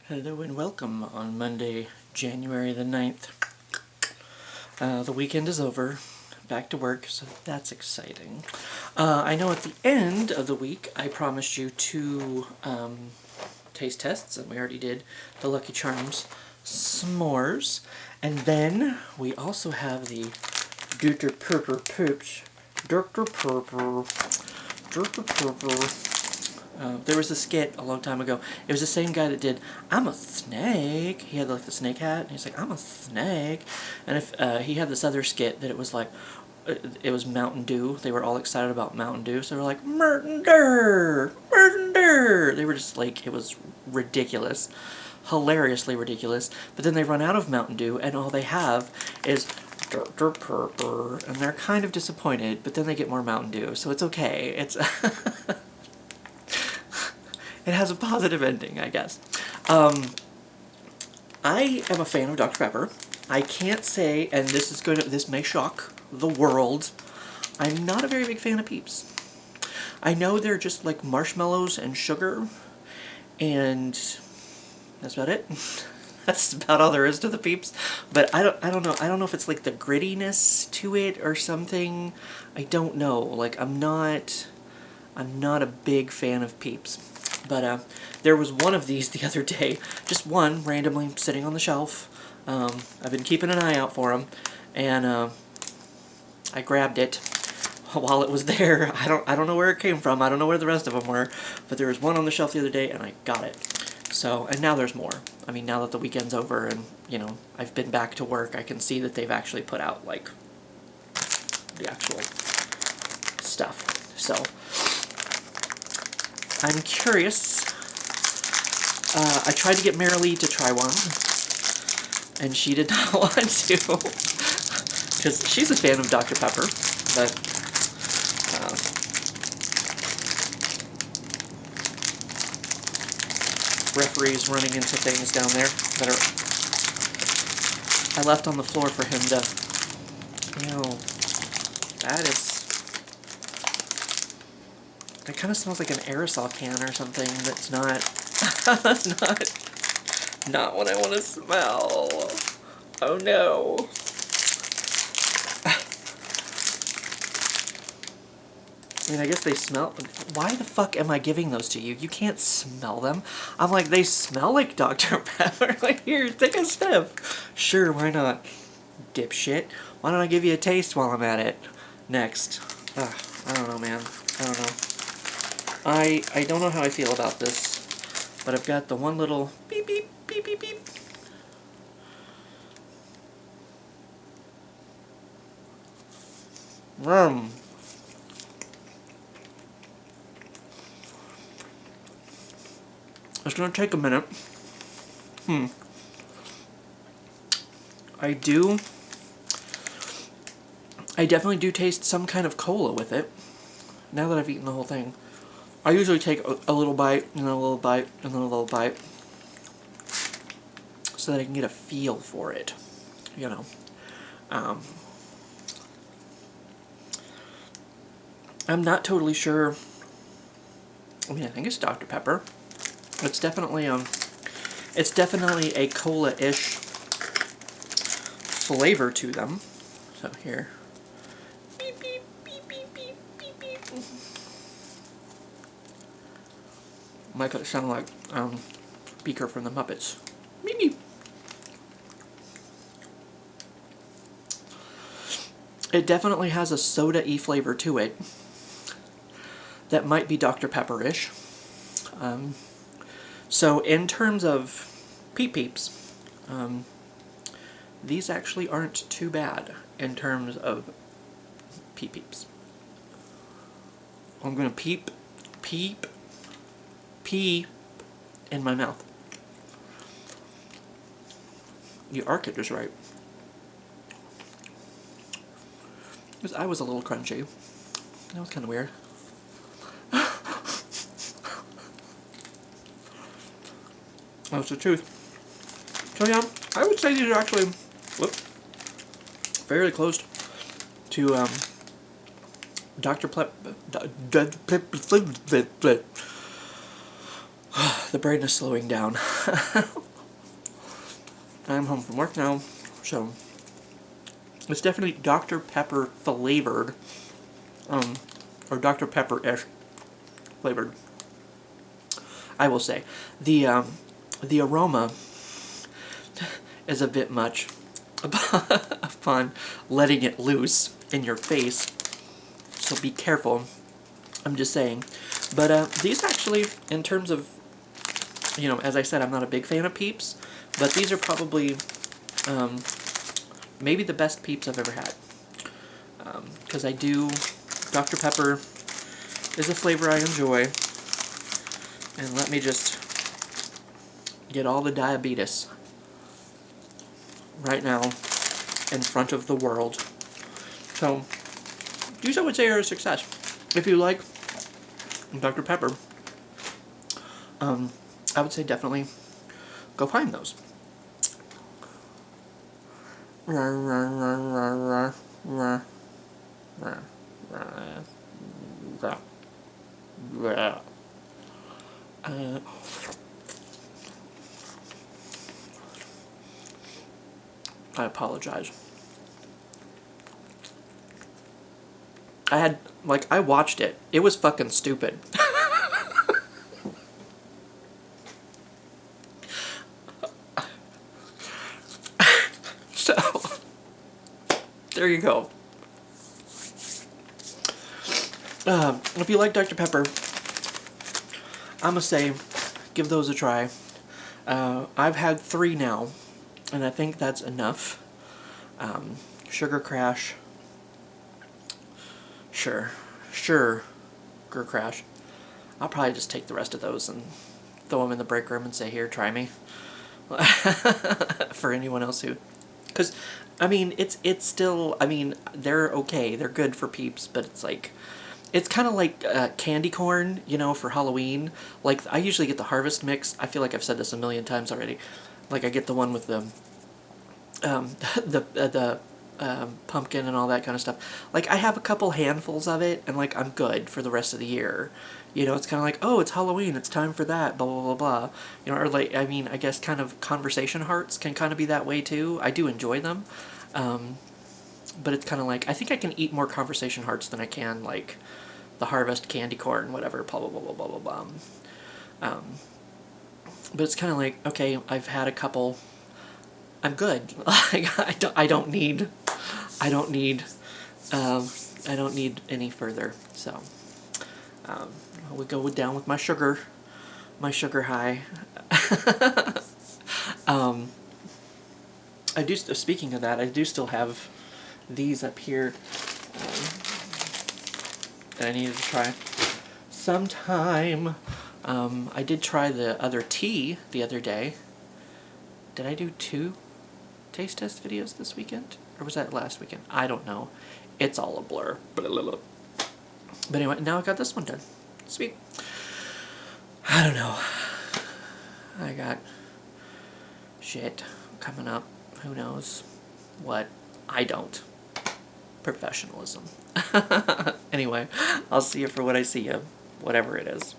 Hello and welcome on Monday, January the 9th. The weekend is over, back to work, so that's exciting. I know at the end of the week I promised you two taste tests, and we already did the Lucky Charms s'mores. And then we also have the Pepper Peeps. Pepper. There was a skit a long time ago. It was the same guy that did "I'm a snake." He had like the snake hat, and he's like, "I'm a snake." And if he had this other skit that it was like, it was Mountain Dew. They were all excited about Mountain Dew, so they were like, "Mertender, Mertender." They were just like, it was ridiculous, hilariously ridiculous. But then they run out of Mountain Dew, and all they have is Dr. Pepper, and they're kind of disappointed. But then they get more Mountain Dew, so it's okay. It's It has a positive ending, I guess. I am a fan of Dr. Pepper. I can't say, and this may shock the world, I'm not a very big fan of Peeps. I know they're just like marshmallows and sugar, and that's about it. That's about all there is to the Peeps. But I don't know. I don't know if it's like the grittiness to it or something. I don't know. Like I'm not a big fan of Peeps. But there was one of these the other day, just one randomly sitting on the shelf. I've been keeping an eye out for them, and I grabbed it while it was there. I don't know where it came from. I don't know where the rest of them were, but there was one on the shelf the other day, and I got it. So, and now there's more. I mean, now that the weekend's over, and you know, I've been back to work, I can see that they've actually put out like the actual stuff. So I'm curious. I tried to get Marilee to try one, and she did not want to, because she's a fan of Dr. Pepper, but referee's running into things down there that I left on the floor for him to, that kind of smells like an aerosol can or something. That's not, that's not what I want to smell. Oh no. I mean, I guess they smell. Why the fuck am I giving those to you? You can't smell them. I'm like, they smell like Dr. Pepper. Like, here, take a sniff. Sure, why not? Dipshit. Why don't I give you a taste while I'm at it? Next. I don't know, man. I don't know. I don't know how I feel about this, but I've got the one little beep beep beep beep beep. It's gonna take a minute. I definitely do taste some kind of cola with it, now that I've eaten the whole thing. I usually take a little bite, and then a little bite, and then a little bite, so that I can get a feel for it, you know. I'm not totally sure. I mean, I think it's Dr. Pepper. It's definitely a cola-ish flavor to them. So here. Beep, beep, beep, beep, beep, beep, beep. Might sound like Beaker from the Muppets. Beep, beep. It definitely has a soda-y flavor to it. That might be Dr. Pepper-ish. So in terms of Peeps, these actually aren't too bad in terms of Peeps. I'm gonna pee in my mouth. You arc it just right. Because I was a little crunchy. That was kind of weird. That's the truth. So yeah, I would say these are actually, fairly close to Dr. The the brain is slowing down. I'm home from work now, so it's definitely Dr. Pepper flavored, or Dr. Pepper-ish flavored. I will say, the aroma is a bit much upon letting it loose in your face, so be careful. I'm just saying. But these actually, in terms of, you know, as I said, I'm not a big fan of Peeps, but these are probably maybe the best Peeps I've ever had. Because I do, Dr. Pepper is a flavor I enjoy. And let me just get all the diabetes right now in front of the world. So, these I would say are a success. If you like Dr. Pepper, I would say definitely go find those. I apologize. I watched it. It was fucking stupid. So, there you go. If you like Dr. Pepper, I'm gonna say, give those a try. I've had 3 now, and I think that's enough. Sugar Crash. Sure, Sugar Crash. I'll probably just take the rest of those and throw them in the break room and say, here, try me. For anyone else who... Because, I mean, it's still... I mean, they're okay. They're good for Peeps, but it's like... It's kind of like candy corn, you know, for Halloween. Like, I usually get the Harvest Mix. I feel like I've said this a million times already. Like, I get the one with the pumpkin and all that kind of stuff. Like, I have a couple handfuls of it, and, like, I'm good for the rest of the year. You know, it's kind of like, oh, it's Halloween, it's time for that, blah, blah, blah, blah. You know, or, like, I mean, I guess kind of conversation hearts can kind of be that way, too. I do enjoy them. But it's kind of like, I think I can eat more conversation hearts than I can, like, the Harvest candy corn, whatever, blah, blah, blah, blah, blah, blah, blah. But it's kind of like, okay, I've had a couple... I'm good. I don't need any further. So, we go down with my sugar high. I do. Speaking of that, I do still have these up here that I needed to try sometime. I did try the other tea the other day. Did I do 2 taste test videos this weekend? Or was that last weekend? I don't know. It's all a blur. But anyway, now I got this one done. Sweet. I don't know. I got shit coming up. Who knows what? I don't. Professionalism. Anyway, I'll see you for what I see you. Whatever it is.